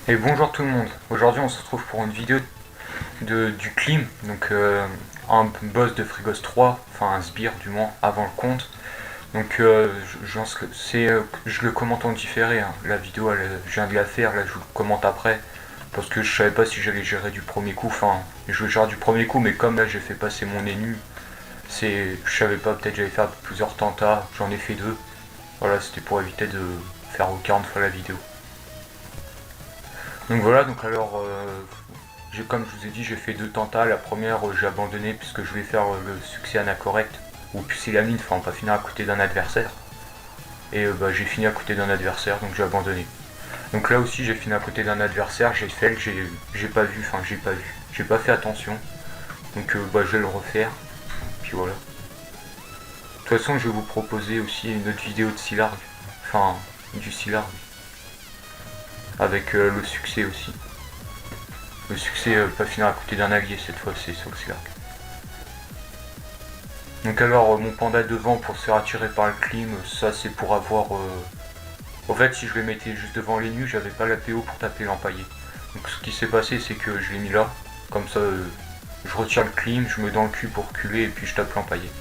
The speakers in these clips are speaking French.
Et bonjour tout le monde, aujourd'hui on se retrouve pour une vidéo du clim, donc un boss de Frigos 3, enfin un sbire du moins, avant le compte. Donc je le commente en différé, hein. La vidéo je viens de la faire, là je vous le commente après, parce que je savais pas si j'allais gérer du premier coup, enfin je gère du premier coup, mais comme là j'ai fait passer mon ennemi, je savais pas, peut-être j'allais faire plusieurs tentats, j'en ai fait deux, voilà c'était pour éviter de faire 40 fois la vidéo. Donc voilà, donc alors comme je vous ai dit, j'ai fait deux tentats. La première, j'ai abandonné puisque je voulais faire le succès anacorrect ou pusillanime, enfin pas finir à côté d'un adversaire. Et j'ai fini à côté d'un adversaire, donc j'ai abandonné. Donc là aussi, j'ai fini à côté d'un adversaire, j'ai fait que j'ai pas vu, enfin j'ai pas fait attention. Donc je vais le refaire, puis voilà. De toute façon, je vais vous proposer aussi une autre vidéo de Silarg, enfin du Silarg, avec le succès aussi. Le succès pas finir à côté d'un allié cette fois, c'est sur le Silarg. Donc alors mon panda devant pour se faire attirer par le clim, ça c'est pour avoir... En fait si je le mettais juste devant les nus, j'avais pas la PO pour taper l'empaillé. Donc ce qui s'est passé c'est que je l'ai mis là, comme ça je retire le clim, je me mets dans le cul pour reculer et puis je tape l'empaillé.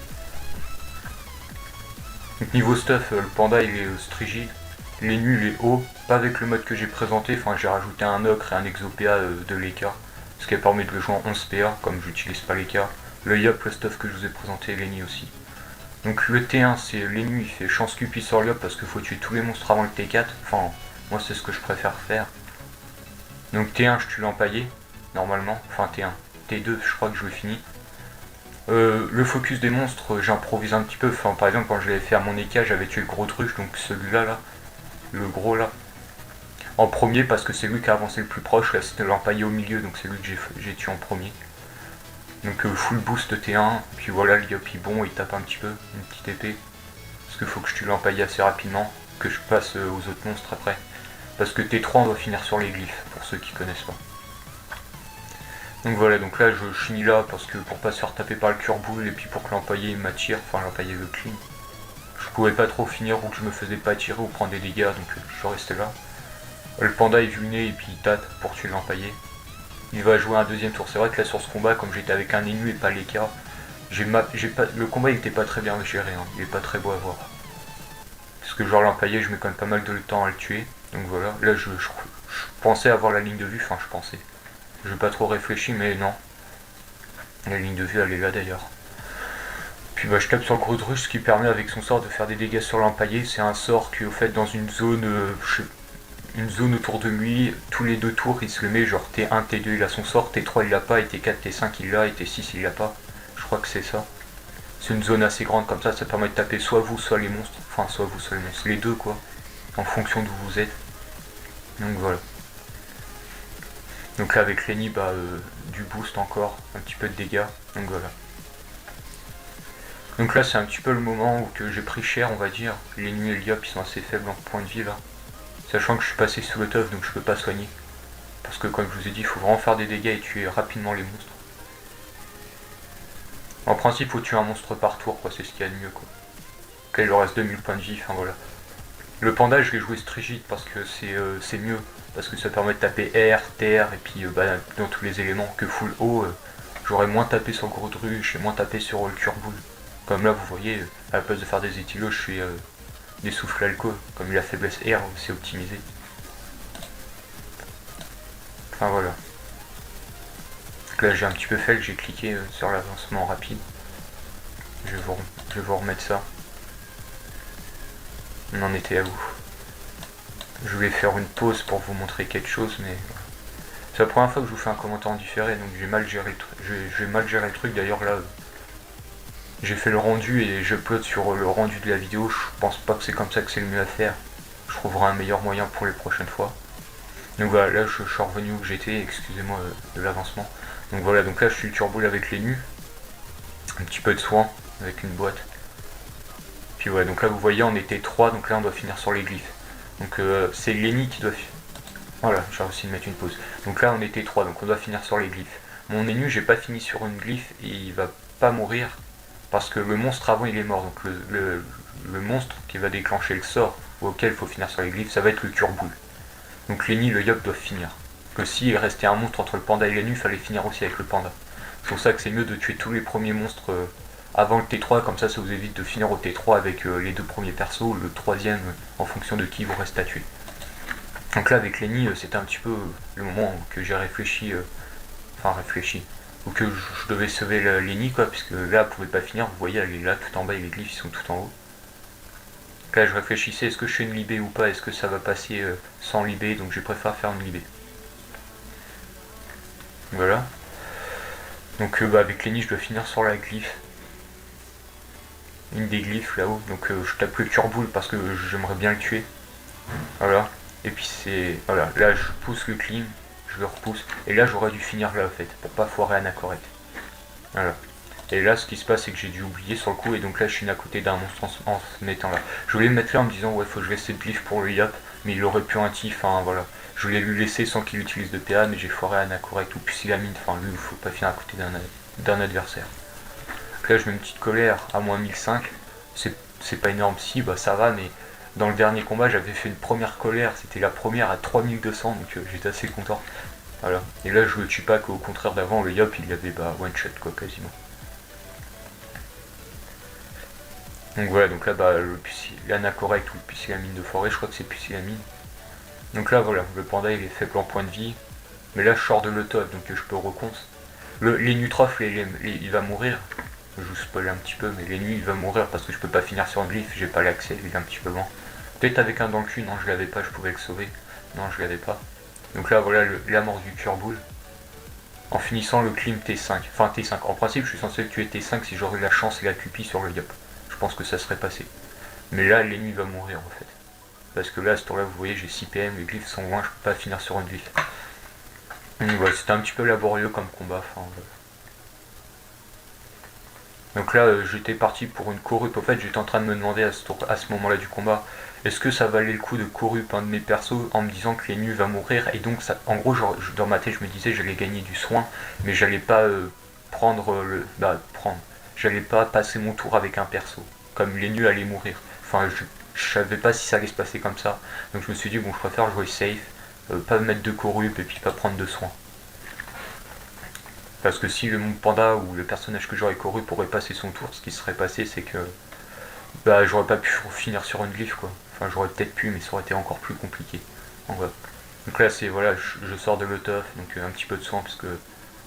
Donc niveau stuff, le panda il est strigide, les nus il est haut, pas avec le mode que j'ai présenté, enfin j'ai rajouté un ocre et un exo-PA de l'EK, ce qui permet de le jouer en 11 PA comme j'utilise pas l'EK. Le YOP, le stuff que je vous ai présenté, Lenny aussi. Donc le T1 c'est Lenny, il fait chance cupid sur YOP parce qu'il faut tuer tous les monstres avant le T4, enfin moi c'est ce que je préfère faire. Donc T1 je tue l'empaillé, normalement, enfin T1, T2 je crois que je l'ai fini. Le focus des monstres j'improvise un petit peu, enfin par exemple quand je l'avais fait à mon EK j'avais tué le gros truc, donc celui-là là, le gros là. En premier parce que c'est lui qui a avancé le plus proche, là c'était l'empaillé au milieu donc c'est lui que j'ai tué en premier. Donc full boost T1, puis voilà le Yopi bon il tape un petit peu, une petite épée. Parce qu'il faut que je tue l'empaillé assez rapidement, que je passe aux autres monstres après. Parce que T3 on doit finir sur les glyphes, pour ceux qui connaissent pas. Donc voilà, donc là je finis là parce que pour pas se faire taper par le cure-boule et puis pour que l'empaillé m'attire, enfin l'empaillé le clean. Je pouvais pas trop finir ou que je me faisais pas tirer ou prendre des dégâts donc je restais là. Le panda est vulné et puis il tâte pour tuer l'empaillé. Il va jouer un deuxième tour. C'est vrai que là sur ce combat, comme j'étais avec un ennemi et pas les cas, le combat il était pas très bien géré, hein. Il est pas très beau à voir. Parce que genre l'empaillé, je mets quand même pas mal de temps à le tuer. Donc voilà, là je pensais avoir la ligne de vue, enfin je pensais. Je pas trop réfléchi mais non. La ligne de vue elle est là d'ailleurs. Puis je tape sur le gros druche, ce qui permet avec son sort de faire des dégâts sur l'empaillé. C'est un sort qui au fait dans une zone autour de lui, tous les deux tours il se le met, genre T1, T2 il a son sort, T3 il l'a pas, et T4, T5 il l'a, et T6 il l'a pas. Je crois que c'est ça. C'est une zone assez grande comme ça permet de taper soit vous, soit les monstres. Enfin, soit vous, soit les monstres. Les deux quoi, en fonction d'où vous êtes. Donc voilà. Donc là avec Lenny, du boost encore, un petit peu de dégâts. Donc voilà. Donc là c'est un petit peu le moment où j'ai pris cher on va dire. Lenny et Liop ils sont assez faibles en point de vie là. Sachant que je suis passé sous le teuf donc je peux pas soigner. Parce que comme je vous ai dit, il faut vraiment faire des dégâts et tuer rapidement les monstres. En principe, il faut tuer un monstre par tour, quoi, c'est ce qu'il y a de mieux, quoi. Ok, il leur reste 2000 points de vie, enfin voilà. Le panda, je l'ai joué strigide parce que c'est mieux. Parce que ça permet de taper R, TR, et puis dans tous les éléments que full haut, j'aurais moins tapé sur le gros druche et moins tapé sur le cure-boule. Comme là, vous voyez, à la place de faire des éthylos, je fais des souffles alco. Comme la faiblesse R, c'est optimisé. Enfin voilà. Là j'ai un petit peu fait que j'ai cliqué sur l'avancement rapide. Je vais vous remettre ça. On en était à où? Je voulais faire une pause pour vous montrer quelque chose, mais c'est la première fois que je vous fais un commentaire en différé, donc j'ai mal géré le truc. D'ailleurs là, j'ai fait le rendu et je upload sur le rendu de la vidéo. Je pense pas que c'est comme ça que c'est le mieux à faire. Je trouverai un meilleur moyen pour les prochaines fois. Donc voilà, là je suis revenu où j'étais, excusez-moi de l'avancement. Donc voilà, donc là je suis le turbo avec les nus. Un petit peu de soin avec une boîte. Puis ouais, donc là vous voyez on était 3, donc là on doit finir sur les glyphes. Donc c'est Lenny qui doit... Voilà, j'ai réussi de mettre une pause. Donc là on était 3, donc on doit finir sur les glyphes. Mon ennemi, j'ai pas fini sur une glyphe et il va pas mourir. Parce que le monstre avant il est mort. Donc le monstre qui va déclencher le sort auquel il faut finir sur les glyphes, ça va être le cure-boule. Donc Lenny, le Yop doivent finir. Que s'il restait un monstre entre le panda et Lenny, il fallait finir aussi avec le panda. C'est pour ça que c'est mieux de tuer tous les premiers monstres avant le T3, comme ça vous évite de finir au T3 avec les 2 premiers persos, le troisième en fonction de qui vous reste à tuer. Donc là avec Lenny, c'était un petit peu le moment que j'ai réfléchi, ou que je devais sauver Lenny quoi, puisque là elle pouvait pas finir, vous voyez elle est là tout en bas et les glyphes ils sont tout en haut. Donc là je réfléchissais, est-ce que je fais une libé ou pas, est-ce que ça va passer sans libé, donc je préfère faire une libé. Voilà. Donc avec Lenny je dois finir sur la glyphe. Une des glyphes là-haut, donc je tape le turboule parce que j'aimerais bien le tuer. Voilà. Et puis c'est. Voilà, là je pousse le clean, je le repousse. Et là j'aurais dû finir là en fait, pour pas foirer Anacorette. Voilà. Et là ce qui se passe c'est que j'ai dû oublier sur le coup et donc là je suis à côté d'un monstre en se mettant là. Je voulais me mettre là en me disant ouais faut que je laisse cette glyphe pour le Yap, mais il aurait pu un tif, enfin voilà. Je voulais lui laisser sans qu'il utilise de PA mais j'ai foiré Anacorette ou Pusillamine, enfin lui il faut pas finir à côté d'un adversaire. Donc là je mets une petite colère à moins 1005. C'est pas énorme si, bah ça va, mais dans le dernier combat j'avais fait une première colère, c'était la première à 3200 donc j'étais assez content. Voilà. Et là je le tue pas qu'au contraire d'avant, le Yop il avait bah one shot quoi quasiment. Donc voilà, donc là bah l'Anacorect ou le Pusillamine de forêt, je crois que c'est Pusillamine. Donc là voilà, le panda il est faible en point de vie. Mais là je sors de l'autop donc je peux reconce. Les Nutrophes il va mourir. Je vous spoil un petit peu, mais les nuits il va mourir parce que je peux pas finir sur un glyphe, j'ai pas l'accès, il est un petit peu lent. Peut-être avec un dans le cul, non je l'avais pas, je pouvais le sauver. Non je l'avais pas. Donc là voilà la mort du Turboule. En finissant le clim T5. Enfin T5. En principe je suis censé le tuer T5 si j'aurais la chance et la cupie sur le Yop. Je pense que ça serait passé. Mais là les nuits va mourir en fait. Parce que là à ce tour là vous voyez j'ai 6 PM, les glyphes sont loin, je peux pas finir sur une glyphe. Donc voilà, c'était un petit peu laborieux comme combat. Enfin, voilà. Donc là, j'étais parti pour une corrupe. En fait, j'étais en train de me demander à ce moment-là du combat, est-ce que ça valait le coup de corrupe un de mes persos en me disant que Lenny va mourir. Et donc, ça, en gros, dans ma tête, je me disais j'allais gagner du soin, mais j'allais pas prendre le. Bah, prendre. J'allais pas passer mon tour avec un perso. Comme Lenny allait mourir. Enfin, je savais pas si ça allait se passer comme ça. Donc, je me suis dit, bon, je préfère jouer safe, pas mettre de corrupe et puis pas prendre de soin. Parce que si le mon panda ou le personnage que j'aurais couru pourrait passer son tour, ce qui serait passé c'est que bah j'aurais pas pu finir sur une glyphe quoi. Enfin j'aurais peut-être pu mais ça aurait été encore plus compliqué. Donc là c'est voilà, je sors de l'autof, donc un petit peu de soin parce que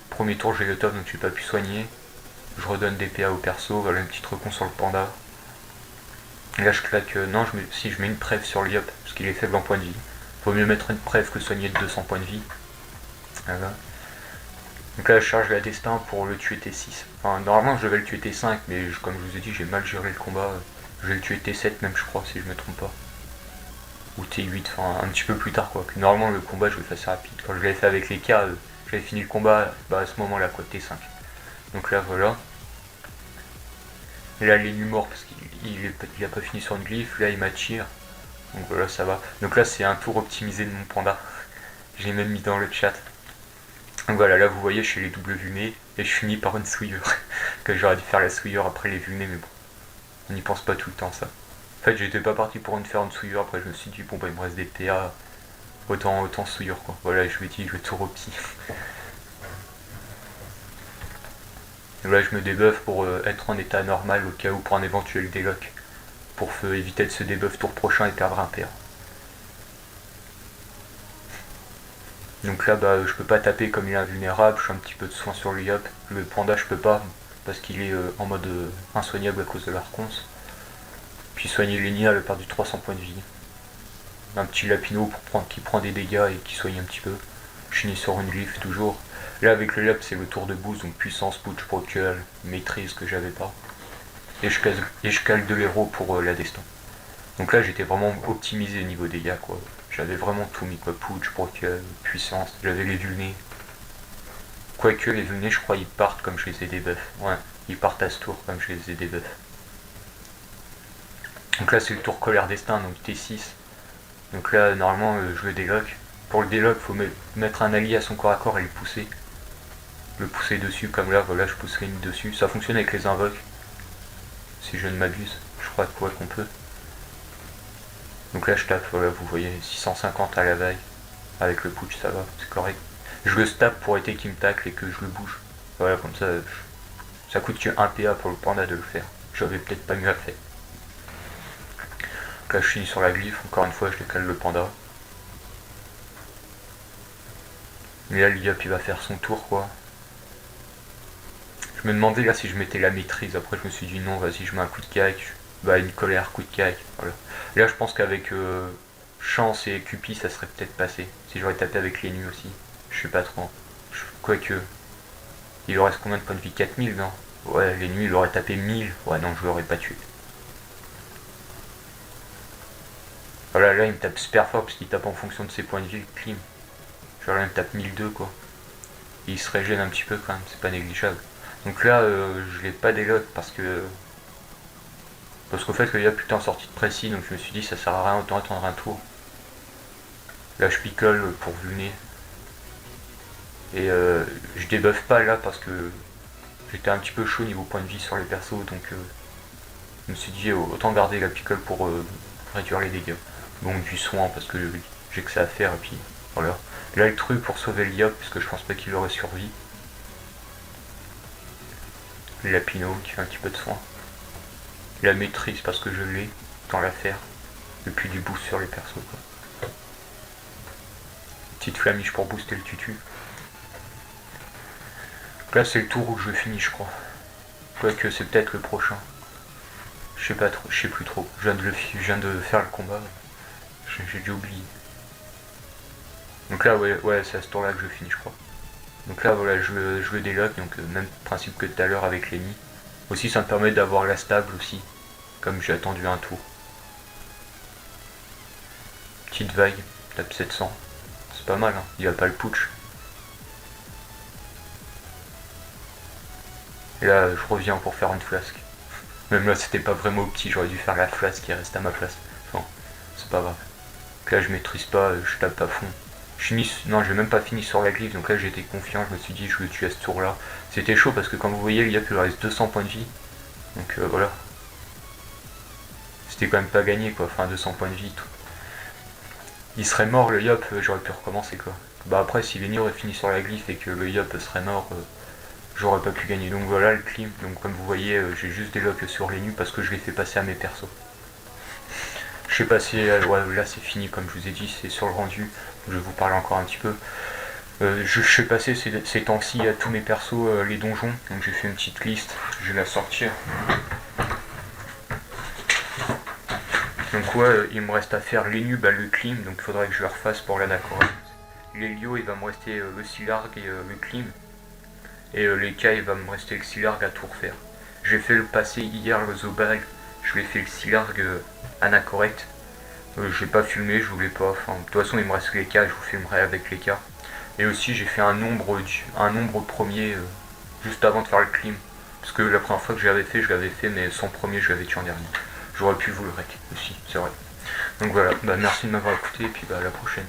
premier tour j'ai l'autof donc j'ai pas pu soigner. Je redonne des PA au perso, voilà une petite recon sur le panda. Et là je claque, non si je mets une preuve sur le Yop parce qu'il est faible en points de vie. Vaut mieux mettre une preuve que soigner de 200 points de vie. Voilà. Donc là je charge la destin pour le tuer T6. Enfin normalement je devais le tuer T5 mais comme je vous ai dit j'ai mal géré le combat. Je vais le tuer T7 même je crois si je me trompe pas. Ou T8, enfin un petit peu plus tard quoi. Normalement le combat je le fais assez rapide. Quand je l'avais fait avec les K, j'avais fini le combat à ce moment là quoi, T5. Donc là voilà. Et là il est nu mort parce qu'il a pas fini sur une glyphe, là il m'attire. Donc voilà ça va. Donc là c'est un tour optimisé de mon panda. J'ai même mis dans le chat. Donc voilà, là vous voyez, je fais les doubles vunés et je finis par une souillure. Que j'aurais dû faire la souillure après les vunés, mais bon, on n'y pense pas tout le temps ça. En fait, j'étais pas parti pour faire une souillure, après je me suis dit, bon bah il me reste des PA, autant souillure quoi. Voilà, je me dis, je vais tout repti. Là, je me débuff pour être en état normal au cas où pour un éventuel délock. Pour éviter de se débuff tour prochain et perdre un PA. Donc là bah je peux pas taper comme il est invulnérable, je suis un petit peu de soin sur le Yop. Le panda je peux pas parce qu'il est en mode insoignable à cause de la reconce. Puis soigner Lenny, elle a perdu 300 points de vie. Un petit lapino qui prend des dégâts et qui soigne un petit peu. Je finis sur une glyphe toujours. Là avec le Yop c'est le tour de boost, donc puissance, putsch, procul, maîtrise que j'avais pas. Et je cale de l'héros pour la destin. Donc là j'étais vraiment optimisé niveau dégâts quoi. J'avais vraiment tout mis quoi, putsch, procul, puissance, j'avais les vulnés. Quoique les vulnés je crois ils partent comme je les ai débuff. Ouais, ils partent à ce tour comme je les ai débuff. Donc là c'est le tour colère destin, donc T6. Donc là normalement je le délock. Pour le délock faut mettre un allié à son corps à corps et le pousser. Le pousser dessus comme là, voilà je pousserai une dessus. Ça fonctionne avec les invoques. Si je ne m'abuse, je crois qu'on peut. Donc là je tape, voilà vous voyez 650 à la vague. Avec le putsch ça va, c'est correct. Je le stab pour éviter qu'il me tacle et que je le bouge. Voilà, comme ça coûte que 1 PA pour le panda de le faire. J'avais peut-être pas mieux à faire. Donc là je finis sur la glyphe, encore une fois je décale le panda. Mais là l'IOP il va faire son tour quoi. Je me demandais là si je mettais la maîtrise, après je me suis dit non vas-y je mets un coup de cac, bah une colère, coup de cac, voilà. Là je pense qu'avec chance et Cupid ça serait peut-être passé, si j'aurais tapé avec les nus aussi, je sais pas trop. Quoique, il lui reste combien de points de vie? 4000 non? Ouais les nus il aurait tapé 1000, ouais non je l'aurais pas tué. Voilà là il me tape super fort parce qu'il tape en fonction de ses points de vie, le clim. Genre là il me tape 1002 quoi. Et il se régène un petit peu quand même, c'est pas négligeable. Donc là, je l'ai pas délock parce qu'au fait, il y a putain en sortie de précis, donc je me suis dit ça sert à rien, autant attendre un tour. Là, je picole pour vulner. Et je débuffe pas là parce que j'étais un petit peu chaud niveau point de vie sur les persos, donc je me suis dit autant garder la picole pour réduire les dégâts. Bon, du soin parce que j'ai que ça à faire, et puis voilà. Là, le truc pour sauver le Yop, parce que je pense pas qu'il aurait survécu. La Pinot qui fait un petit peu de soin. La maîtrise parce que je l'ai dans l'affaire. Et puis du boost sur les persos quoi. Petite flamiche pour booster le tutu. Là c'est le tour où je finis je crois. Quoique c'est peut-être le prochain. Je sais pas trop, je sais plus trop. Je viens de faire le combat. J'ai déjà oublié. Donc là ouais c'est à ce tour là que je finis je crois. Donc là voilà je le délock, donc même principe que tout à l'heure avec Lenny. Aussi ça me permet d'avoir la stable aussi, comme j'ai attendu un tour. Petite vague, tape 700, c'est pas mal hein, il a pas le putsch. Et là je reviens pour faire une flasque. Même là c'était pas vraiment petit, j'aurais dû faire la flasque qui reste à ma place. Enfin, c'est pas grave. Donc là je maîtrise pas, je tape à fond. Non, j'ai même pas fini sur la glyphe, donc là j'étais confiant, je me suis dit je le tue à ce tour là. C'était chaud parce que comme vous voyez, il y a plus reste 200 points de vie. Donc voilà. C'était quand même pas gagné quoi, enfin 200 points de vie tout. Il serait mort le Yop, j'aurais pu recommencer quoi. Bah après si Lenny aurait fini sur la glyphe et que le Yop serait mort, j'aurais pas pu gagner. Donc voilà le clim, donc comme vous voyez j'ai juste des locks sur les nus parce que je les fais passer à mes persos. Je sais pas si ouais, là c'est fini comme je vous ai dit, c'est sur le rendu, je vais vous parler encore un petit peu. Je sais passer ces temps-ci à tous mes persos les donjons, donc j'ai fait une petite liste, je vais la sortir. Donc ouais, il me reste à faire l'Enu, bah, le Clim, donc il faudrait que je le refasse pour l'Anachorète. L'Helio, il va me rester le Silargue et le Clim. Et les K, il va me rester le Silargue à tout refaire. J'ai fait le passé hier, le Zobag, je lui ai fait le Silargue Anachorète. J'ai pas filmé, je voulais pas, enfin de toute façon il me reste les K, je vous filmerai avec les K. Et aussi j'ai fait un nombre premier juste avant de faire le Clim. Parce que la première fois que je l'avais fait, mais son premier je l'avais tué en dernier. J'aurais pu vous le rec aussi, c'est vrai. Donc voilà, bah merci de m'avoir écouté et puis bah à la prochaine.